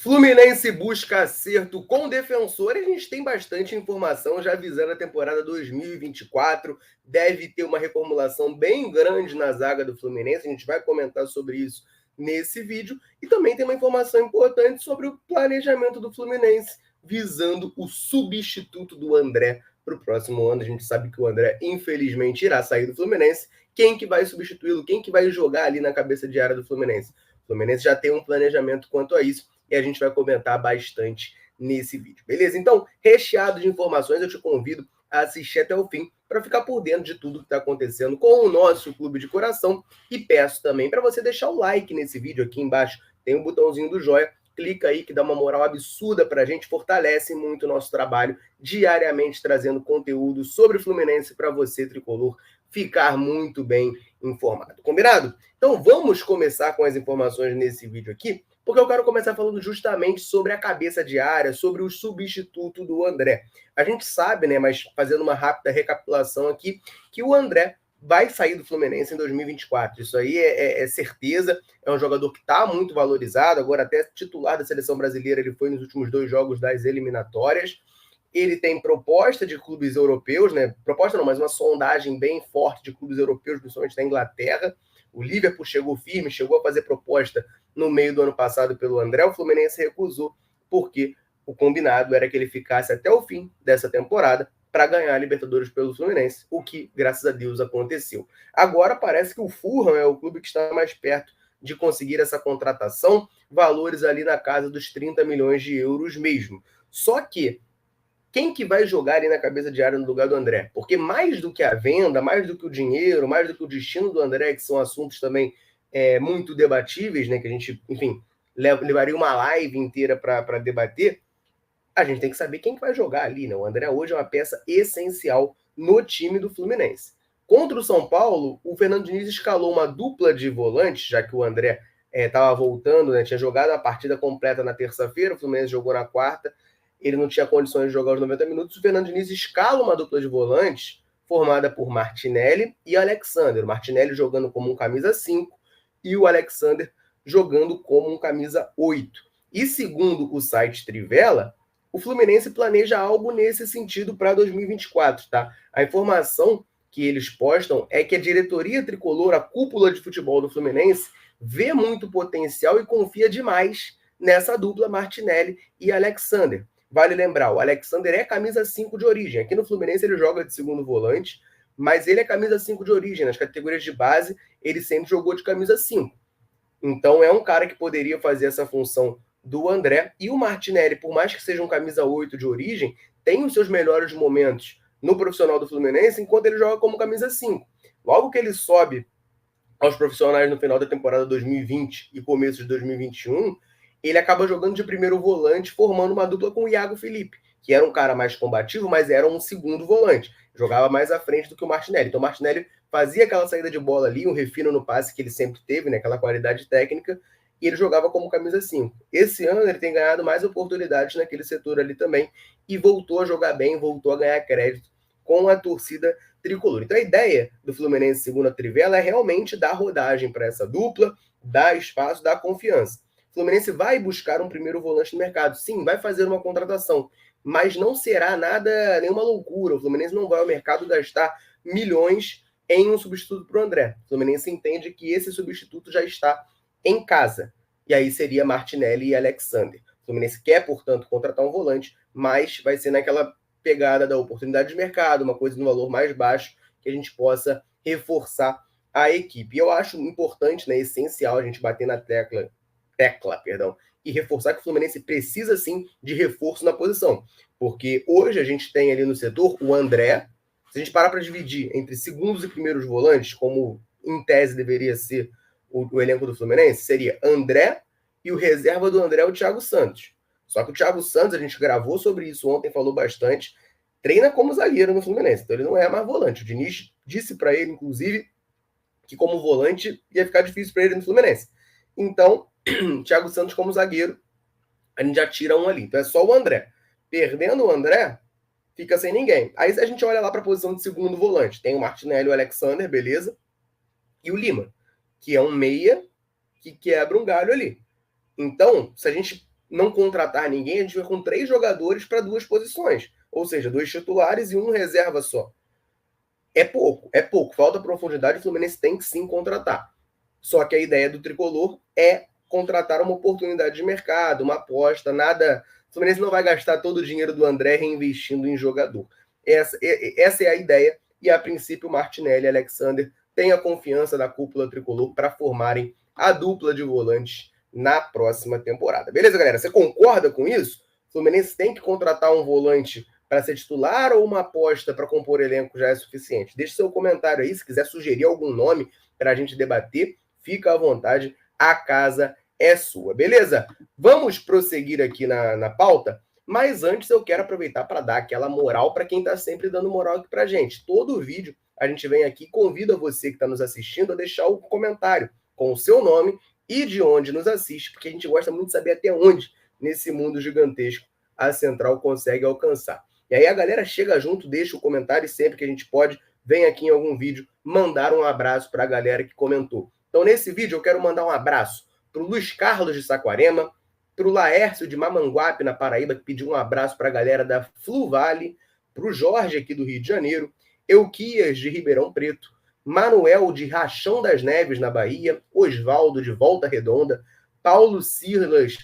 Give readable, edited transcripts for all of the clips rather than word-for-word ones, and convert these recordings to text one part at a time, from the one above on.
Fluminense busca acerto com o defensor. A gente tem bastante informação já avisando a temporada 2024. Deve ter uma reformulação bem grande na zaga do Fluminense. A gente vai comentar sobre isso nesse vídeo. E também tem uma informação importante sobre o planejamento do Fluminense, visando o substituto do André para o próximo ano. A gente sabe que o André, infelizmente, irá sair do Fluminense. Quem que vai substituí-lo? Quem que vai jogar ali na cabeça de área do Fluminense? O Fluminense já tem um planejamento quanto a isso e a gente vai comentar bastante nesse vídeo, beleza? Então, recheado de informações, eu te convido a assistir até o fim para ficar por dentro de tudo que está acontecendo com o nosso clube de coração e peço também para você deixar o like nesse vídeo aqui embaixo, tem um botãozinho do joia, clica aí que dá uma moral absurda para a gente, fortalece muito o nosso trabalho, diariamente trazendo conteúdo sobre o Fluminense para você, tricolor, ficar muito bem informado, combinado? Então vamos começar com as informações nesse vídeo aqui, porque eu quero começar falando justamente sobre a cabeça de área, sobre o substituto do André. A gente sabe, né, mas fazendo uma rápida recapitulação aqui, que o André vai sair do Fluminense em 2024. Isso aí é certeza, é um jogador que está muito valorizado, agora até titular da seleção brasileira, ele foi nos últimos 2 jogos das eliminatórias. Ele tem proposta de clubes europeus, né? Proposta não, mas uma sondagem bem forte de clubes europeus, principalmente da Inglaterra. O Liverpool chegou firme, chegou a fazer proposta no meio do ano passado pelo André. O Fluminense recusou, porque o combinado era que ele ficasse até o fim dessa temporada para ganhar a Libertadores pelo Fluminense, o que, graças a Deus, aconteceu. Agora parece que o Fulham é o clube que está mais perto de conseguir essa contratação, valores ali na casa dos 30 milhões de euros mesmo. Só que quem que vai jogar ali na cabeça de área no lugar do André? Porque mais do que a venda, mais do que o dinheiro, mais do que o destino do André, que são assuntos também muito debatíveis, né? Que a gente, enfim, levaria uma live inteira para debater, a gente tem que saber quem que vai jogar ali, né? O André hoje é uma peça essencial no time do Fluminense. Contra o São Paulo, o Fernando Diniz escalou uma dupla de volantes, já que o André estava voltando, né? Tinha jogado a partida completa na terça-feira, o Fluminense jogou na quarta, ele não tinha condições de jogar os 90 minutos, o Fernando Diniz escala uma dupla de volantes formada por Martinelli e Alexander. O Martinelli jogando como um camisa 5 e o Alexander jogando como um camisa 8. E segundo o site Trivela, o Fluminense planeja algo nesse sentido para 2024, tá? A informação que eles postam é que a diretoria tricolor, a cúpula de futebol do Fluminense, vê muito potencial e confia demais nessa dupla Martinelli e Alexander. Vale lembrar, o Alexander é camisa 5 de origem. Aqui no Fluminense ele joga de segundo volante, mas ele é camisa 5 de origem. Nas categorias de base, ele sempre jogou de camisa 5. Então é um cara que poderia fazer essa função do André. E o Martinelli, por mais que seja um camisa 8 de origem, tem os seus melhores momentos no profissional do Fluminense, enquanto ele joga como camisa 5. Logo que ele sobe aos profissionais no final da temporada 2020 e começo de 2021, ele acaba jogando de primeiro volante, formando uma dupla com o Iago Felipe, que era um cara mais combativo, mas era um segundo volante. Jogava mais à frente do que o Martinelli. Então o Martinelli fazia aquela saída de bola ali, um refino no passe que ele sempre teve, né, aquela qualidade técnica, e ele jogava como camisa 5. Esse ano ele tem ganhado mais oportunidades naquele setor ali também, e voltou a jogar bem, voltou a ganhar crédito com a torcida tricolor. Então a ideia do Fluminense, segundo a Trivela, é realmente dar rodagem para essa dupla, dar espaço, dar confiança. O Fluminense vai buscar um primeiro volante no mercado. Sim, vai fazer uma contratação, mas não será nada, nenhuma loucura. O Fluminense não vai ao mercado gastar milhões em um substituto para o André. O Fluminense entende que esse substituto já está em casa. E aí seria Martinelli e Alexander. O Fluminense quer, portanto, contratar um volante, mas vai ser naquela pegada da oportunidade de mercado, uma coisa no valor mais baixo, que a gente possa reforçar a equipe. E eu acho importante, né, essencial a gente bater na tecla, e reforçar que o Fluminense precisa sim de reforço na posição, porque hoje a gente tem ali no setor o André. Se a gente parar para dividir entre segundos e primeiros volantes, como em tese deveria ser o elenco do Fluminense, seria André e o reserva do André é o Thiago Santos. Só que o Thiago Santos, a gente gravou sobre isso ontem, falou bastante, treina como zagueiro no Fluminense, então ele não é mais volante. O Diniz disse para ele, inclusive, que como volante ia ficar difícil para ele no Fluminense. Então, Thiago Santos como zagueiro, a gente já tira um ali. Então é só o André. Perdendo o André, fica sem ninguém. Aí a gente olha lá para a posição de segundo volante. Tem o Martinelli e o Alexander, beleza? E o Lima, que é um meia que quebra um galho ali. Então, se a gente não contratar ninguém, a gente vai com 3 jogadores para 2 posições. Ou seja, 2 titulares e 1 reserva só. É pouco. Falta profundidade, o Fluminense tem que sim contratar. Só que a ideia do Tricolor é contratar uma oportunidade de mercado, uma aposta, nada... O Fluminense não vai gastar todo o dinheiro do André reinvestindo em jogador. Essa é a ideia, e a princípio o Martinelli e Alexander têm a confiança da cúpula Tricolor para formarem a dupla de volantes na próxima temporada. Beleza, galera? Você concorda com isso? O Fluminense tem que contratar um volante para ser titular ou uma aposta para compor elenco já é suficiente? Deixe seu comentário aí, se quiser sugerir algum nome para a gente debater, fica à vontade, a casa é sua, beleza? Vamos prosseguir aqui na pauta, mas antes eu quero aproveitar para dar aquela moral para quem está sempre dando moral aqui para a gente. Todo vídeo a gente vem aqui e convida você que está nos assistindo a deixar o comentário com o seu nome e de onde nos assiste, porque a gente gosta muito de saber até onde, nesse mundo gigantesco, a Central consegue alcançar. E aí a galera chega junto, deixa o comentário e sempre que a gente pode, vem aqui em algum vídeo mandar um abraço para a galera que comentou. Então nesse vídeo eu quero mandar um abraço para o Luiz Carlos de Saquarema, para o Laércio de Mamanguape, na Paraíba, que pediu um abraço para a galera da Flu Vale, para o Jorge aqui do Rio de Janeiro, Euquias de Ribeirão Preto, Manuel de Rachão das Neves, na Bahia, Osvaldo de Volta Redonda, Paulo Silas,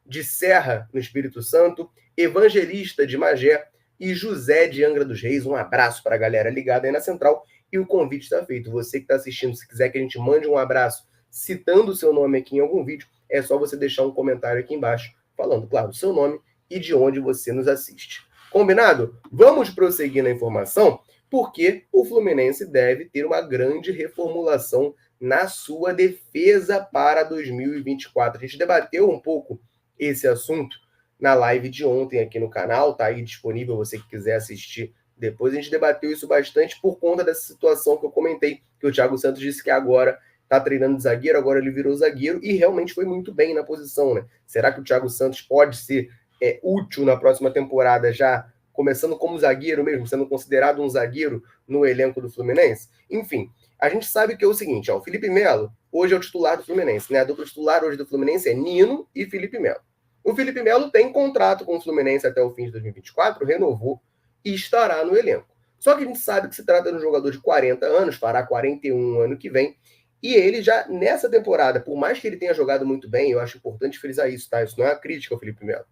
de Serra, no Espírito Santo, Evangelista de Magé e José de Angra dos Reis. Um abraço para a galera ligada aí na Central e o convite está feito. Você que está assistindo, se quiser que a gente mande um abraço citando o seu nome aqui em algum vídeo, é só você deixar um comentário aqui embaixo falando, claro, o seu nome e de onde você nos assiste. Combinado? Vamos prosseguir na informação, porque o Fluminense deve ter uma grande reformulação na sua defesa para 2024. A gente debateu um pouco esse assunto na live de ontem aqui no canal, tá aí disponível, você que quiser assistir depois. A gente debateu isso bastante por conta dessa situação que eu comentei, que o Thiago Santos disse que agora está treinando de zagueiro, agora ele virou zagueiro e realmente foi muito bem na posição, né? Será que o Thiago Santos pode ser útil na próxima temporada, já começando como zagueiro mesmo, sendo considerado um zagueiro no elenco do Fluminense? Enfim, a gente sabe que é o seguinte, ó, o Felipe Melo hoje é o titular do Fluminense, né? A dupla titular hoje do Fluminense é Nino e Felipe Melo. O Felipe Melo tem contrato com o Fluminense até o fim de 2024, renovou e estará no elenco. Só que a gente sabe que se trata de um jogador de 40 anos, fará 41 ano que vem, e ele já, nessa temporada, por mais que ele tenha jogado muito bem, eu acho importante frisar isso, tá? Isso não é uma crítica ao Felipe Melo.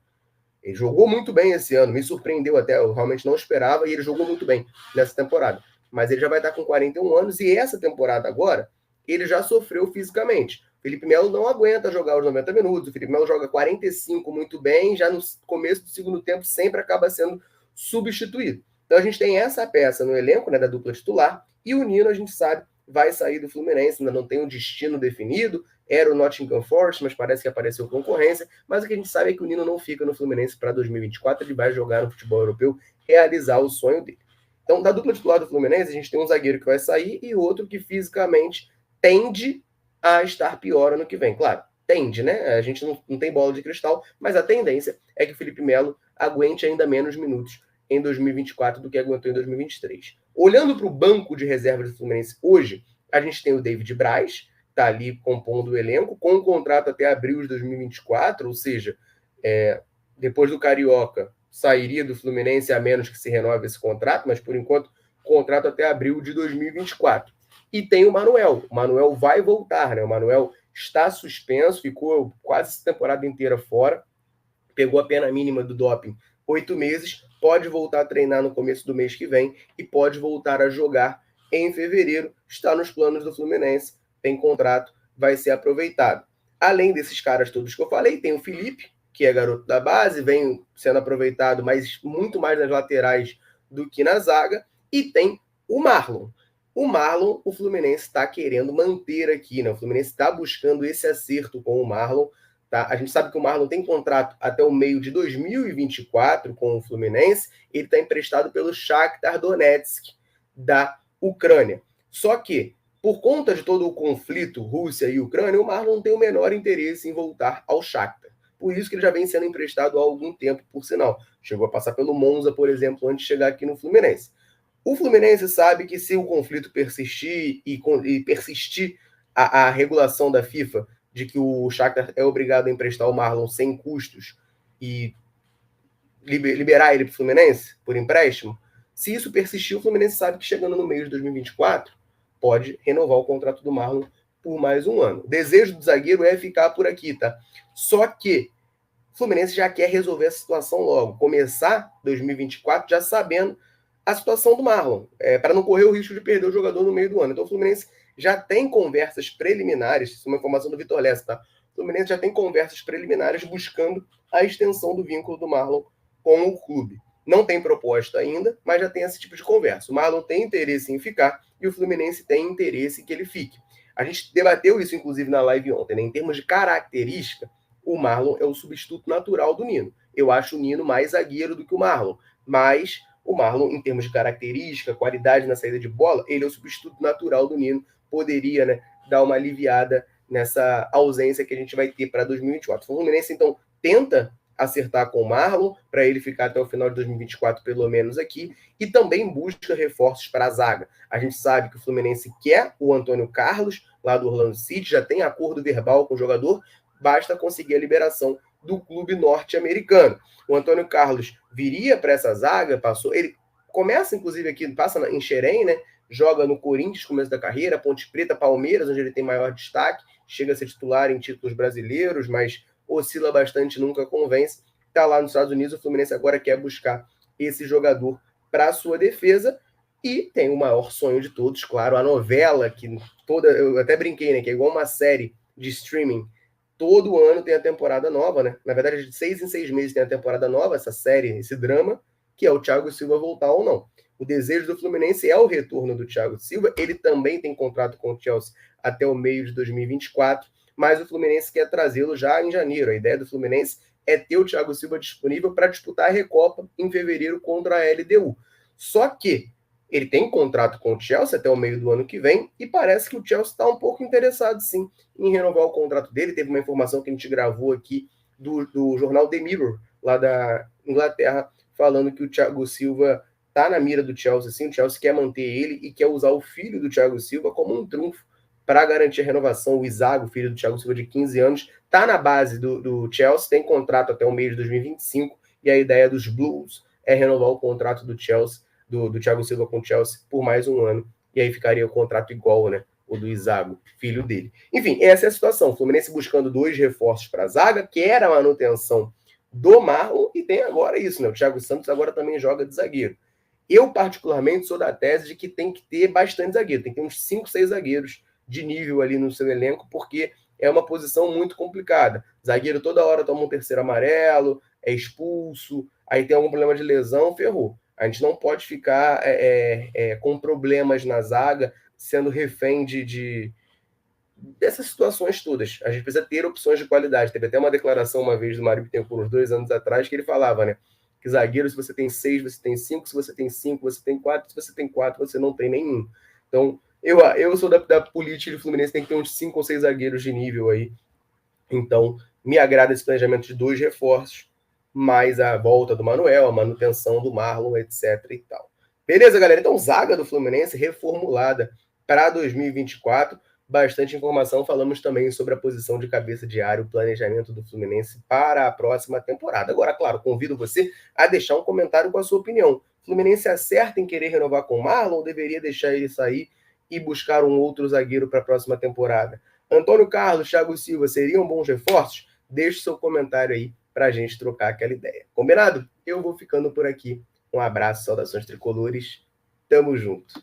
Ele jogou muito bem esse ano, me surpreendeu até, eu realmente não esperava, e ele jogou muito bem nessa temporada. Mas ele já vai estar com 41 anos, e essa temporada agora, ele já sofreu fisicamente. O Felipe Melo não aguenta jogar os 90 minutos, o Felipe Melo joga 45 muito bem, já no começo do segundo tempo sempre acaba sendo substituído. Então a gente tem essa peça no elenco, né, da dupla titular, e o Nino, a gente sabe, vai sair do Fluminense, ainda não tem um destino definido, era o Nottingham Forest, mas parece que apareceu concorrência, mas o que a gente sabe é que o Nino não fica no Fluminense para 2024, ele vai jogar no futebol europeu, realizar o sonho dele. Então, da dupla titular do Fluminense, a gente tem um zagueiro que vai sair e outro que fisicamente tende a estar pior ano que vem. Claro, tende, né? A gente não tem bola de cristal, mas a tendência é que o Felipe Melo aguente ainda menos minutos em 2024 do que aguentou em 2023. Olhando para o banco de reservas do Fluminense hoje, a gente tem o David Braz, está ali compondo o elenco, com um contrato até abril de 2024, ou seja, depois do Carioca, sairia do Fluminense a menos que se renove esse contrato, mas por enquanto, contrato até abril de 2024. E tem o Manuel. O Manuel vai voltar, né? O Manuel está suspenso, ficou quase essa temporada inteira fora, pegou a pena mínima do doping 8 meses, pode voltar a treinar no começo do mês que vem e pode voltar a jogar em fevereiro. Está nos planos do Fluminense, tem contrato, vai ser aproveitado. Além desses caras todos que eu falei, tem o Felipe, que é garoto da base, vem sendo aproveitado, mas muito mais nas laterais do que na zaga, e tem o Marlon. O Marlon, o Fluminense está querendo manter aqui, né? O Fluminense está buscando esse acerto com o Marlon. Tá? A gente sabe que o Marlon tem contrato até o meio de 2024 com o Fluminense. Ele está emprestado pelo Shakhtar Donetsk da Ucrânia. Só que, por conta de todo o conflito Rússia e Ucrânia, o Marlon não tem o menor interesse em voltar ao Shakhtar. Por isso que ele já vem sendo emprestado há algum tempo, por sinal. Chegou a passar pelo Monza, por exemplo, antes de chegar aqui no Fluminense. O Fluminense sabe que se o conflito persistir e persistir a regulação da FIFA de que o Shakhtar é obrigado a emprestar o Marlon sem custos e liberar ele para o Fluminense por empréstimo, se isso persistir, o Fluminense sabe que chegando no meio de 2024 pode renovar o contrato do Marlon por mais um ano. O desejo do zagueiro é ficar por aqui, tá? Só que o Fluminense já quer resolver a situação logo, começar 2024 já sabendo a situação do Marlon, para não correr o risco de perder o jogador no meio do ano. Então o Fluminense já tem conversas preliminares, isso é uma informação do Vitor Lessa, tá? O Fluminense já tem conversas preliminares buscando a extensão do vínculo do Marlon com o clube. Não tem proposta ainda, mas já tem esse tipo de conversa. O Marlon tem interesse em ficar e o Fluminense tem interesse em que ele fique. A gente debateu isso, inclusive, na live ontem, né? Em termos de característica, o Marlon é o substituto natural do Nino. Eu acho o Nino mais zagueiro do que o Marlon, mas o Marlon, em termos de característica, qualidade na saída de bola, ele é o substituto natural do Nino. Poderia, né, dar uma aliviada nessa ausência que a gente vai ter para 2024. O Fluminense, então, tenta acertar com o Marlon, para ele ficar até o final de 2024, pelo menos aqui, e também busca reforços para a zaga. A gente sabe que o Fluminense quer o Antônio Carlos, lá do Orlando City, já tem acordo verbal com o jogador, basta conseguir a liberação do clube norte-americano. O Antônio Carlos viria para essa zaga, ele começa, inclusive, aqui, passa em Xerém, né? Joga no Corinthians, começo da carreira, Ponte Preta, Palmeiras, onde ele tem maior destaque, chega a ser titular em títulos brasileiros, mas oscila bastante, nunca convence. Está lá nos Estados Unidos, o Fluminense agora quer buscar esse jogador para a sua defesa e tem o maior sonho de todos, claro, a novela que eu até brinquei, né, que é igual uma série de streaming. Todo ano tem a temporada nova, né? Na verdade, de 6 em 6 meses tem a temporada nova, essa série, esse drama, que é o Thiago Silva voltar ou não. O desejo do Fluminense é o retorno do Thiago Silva. Ele também tem contrato com o Chelsea até o meio de 2024, mas o Fluminense quer trazê-lo já em janeiro. A ideia do Fluminense é ter o Thiago Silva disponível para disputar a Recopa em fevereiro contra a LDU. Só que ele tem contrato com o Chelsea até o meio do ano que vem e parece que o Chelsea está um pouco interessado, sim, em renovar o contrato dele. Teve uma informação que a gente gravou aqui do jornal The Mirror, lá da Inglaterra, falando que o Thiago Silva está na mira do Chelsea, sim. O Chelsea quer manter ele e quer usar o filho do Thiago Silva como um trunfo para garantir a renovação. O Isago, filho do Thiago Silva, de 15 anos, está na base do Chelsea, tem contrato até o meio de 2025 e a ideia dos Blues é renovar o contrato do Chelsea, do Thiago Silva com o Chelsea por mais um ano, e aí ficaria o contrato igual, né? O do Isago, filho dele. Enfim, essa é a situação. O Fluminense buscando 2 reforços para a zaga, que era a manutenção do Marlon, e tem agora isso, né? O Thiago Santos agora também joga de zagueiro. Eu, particularmente, sou da tese de que tem que ter bastante zagueiro, tem que ter uns 5, 6 zagueiros de nível ali no seu elenco, porque é uma posição muito complicada. Zagueiro toda hora toma um terceiro amarelo, é expulso, aí tem algum problema de lesão, ferrou. A gente não pode ficar com problemas na zaga, sendo refém dessas situações todas. A gente precisa ter opções de qualidade. Teve até uma declaração uma vez do Mário Bittencourt, uns 2 anos atrás, que ele falava, né? Que zagueiro, se você tem 6, você tem 5, se você tem 5, você tem 4, se você tem 4, você não tem nenhum. Então, eu sou da política do Fluminense, tem que ter uns 5 ou 6 zagueiros de nível aí. Então, me agrada esse planejamento de 2 reforços, mais a volta do Manuel, a manutenção do Marlon, etc. e tal. Beleza, galera? Então, zaga do Fluminense reformulada para 2024. Bastante informação. Falamos também sobre a posição de cabeça de área, o planejamento do Fluminense para a próxima temporada. Agora, claro, convido você a deixar um comentário com a sua opinião. O Fluminense acerta em querer renovar com o Marlon ou deveria deixar ele sair e buscar um outro zagueiro para a próxima temporada? Antônio Carlos, Thiago Silva, seriam bons reforços? Deixe seu comentário aí para a gente trocar aquela ideia. Combinado? Eu vou ficando por aqui. Um abraço, saudações tricolores. Tamo junto.